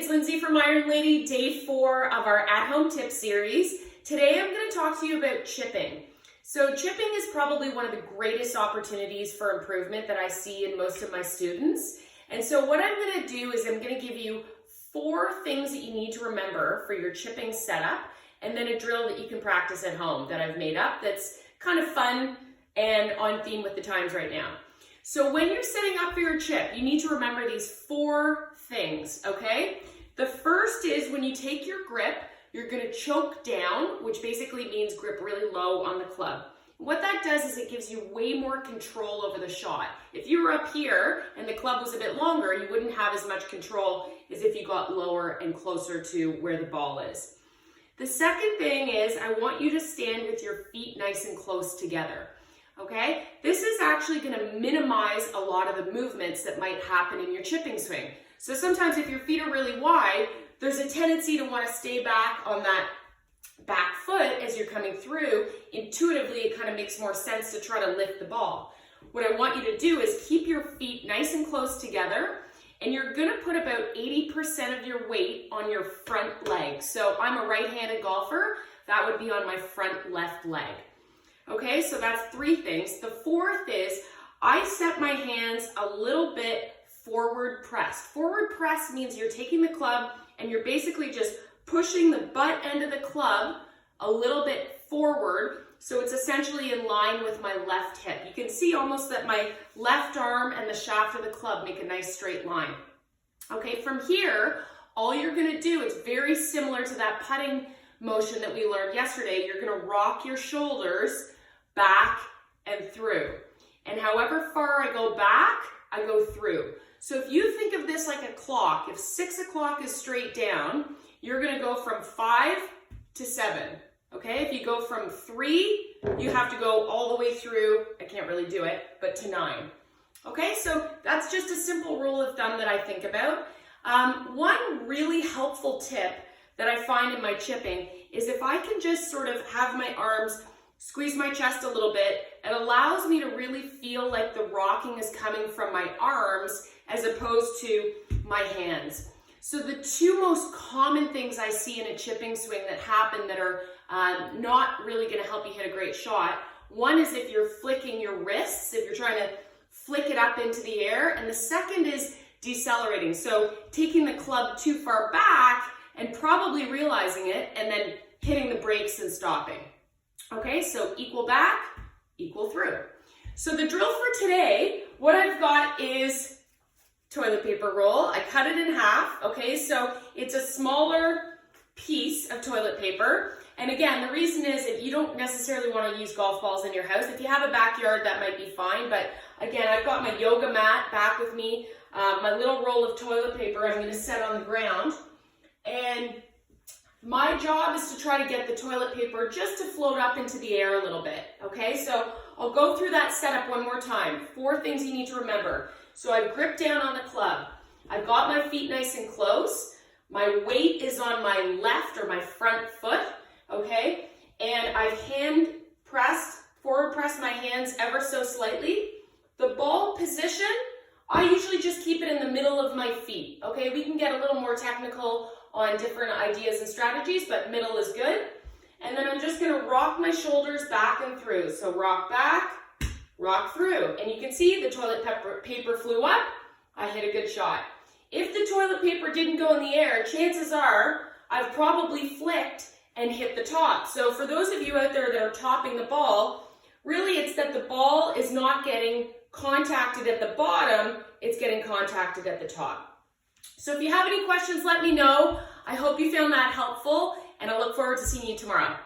it's Lindsay from Iron Lady, day 4 of our at-home tip series. Today I'm going to talk to you about chipping. So chipping is probably one of the greatest opportunities for improvement that I see in most of my students. And so what I'm going to do is I'm going to give you 4 things that you need to remember for your chipping setup, and then a drill that you can practice at home that I've made up that's kind of fun and on theme with the times right now. So when you're setting up for your chip, you need to remember these 4 things, okay? The first is when you take your grip, you're gonna choke down, which basically means grip really low on the club. What that does is it gives you way more control over the shot. If you were up here and the club was a bit longer, you wouldn't have as much control as if you got lower and closer to where the ball is. The second thing is I want you to stand with your feet nice and close together. Okay, this is actually going to minimize a lot of the movements that might happen in your chipping swing. So sometimes if your feet are really wide, there's a tendency to want to stay back on that back foot as you're coming through. Intuitively, it kind of makes more sense to try to lift the ball. What I want you to do is keep your feet nice and close together, and you're going to put about 80% of your weight on your front leg. So I'm a right-handed golfer. That would be on my front left leg. Okay, so that's 3 things. The 4th is I set my hands a little bit forward press. Forward press means you're taking the club and you're basically just pushing the butt end of the club a little bit forward, so it's essentially in line with my left hip. You can see almost that my left arm and the shaft of the club make a nice straight line. Okay, from here, all you're gonna do, it's very similar to that putting motion that we learned yesterday. You're gonna rock your shoulders back and through. And however far I go back, I go through. So if you think of this like a clock, if 6 o'clock is straight down, you're gonna go from 5 to 7. Okay, if you go from 3, you have to go all the way through, I can't really do it, but to 9. Okay, so that's just a simple rule of thumb that I think about. One really helpful tip that I find in my chipping is if I can just sort of have my arms squeeze my chest a little bit, it allows me to really feel like the rocking is coming from my arms as opposed to my hands. So the 2 most common things I see in a chipping swing that happen that are not really going to help you hit a great shot. One is if you're flicking your wrists, if you're trying to flick it up into the air, and the second is decelerating. So taking the club too far back and probably realizing it and then hitting the brakes and stopping. Okay, so equal back, equal through. So the drill for today, what I've got is toilet paper roll. I cut it in half, okay? So it's a smaller piece of toilet paper. And again, the reason is if you don't necessarily want to use golf balls in your house, if you have a backyard, that might be fine. But again, I've got my yoga mat back with me, my little roll of toilet paper I'm going to set on the ground. And my job is to try to get the toilet paper just to float up into the air a little bit, okay? So I'll go through that setup one more time. 4 things you need to remember. So I grip down on the club. I've got my feet nice and close. My weight is on my left or my front foot, okay? And I've hand pressed, forward pressed my hands ever so slightly. The ball position, I usually just keep it in the middle of my feet, okay? We can get a little more technical on different ideas and strategies, but middle is good. And then I'm just gonna rock my shoulders back and through. So rock back, rock through. And you can see the toilet paper flew up, I hit a good shot. If the toilet paper didn't go in the air, chances are I've probably flicked and hit the top. So for those of you out there that are topping the ball, really it's that the ball is not getting contacted at the bottom, it's getting contacted at the top. So if you have any questions, let me know. I hope you found that helpful, and I look forward to seeing you tomorrow.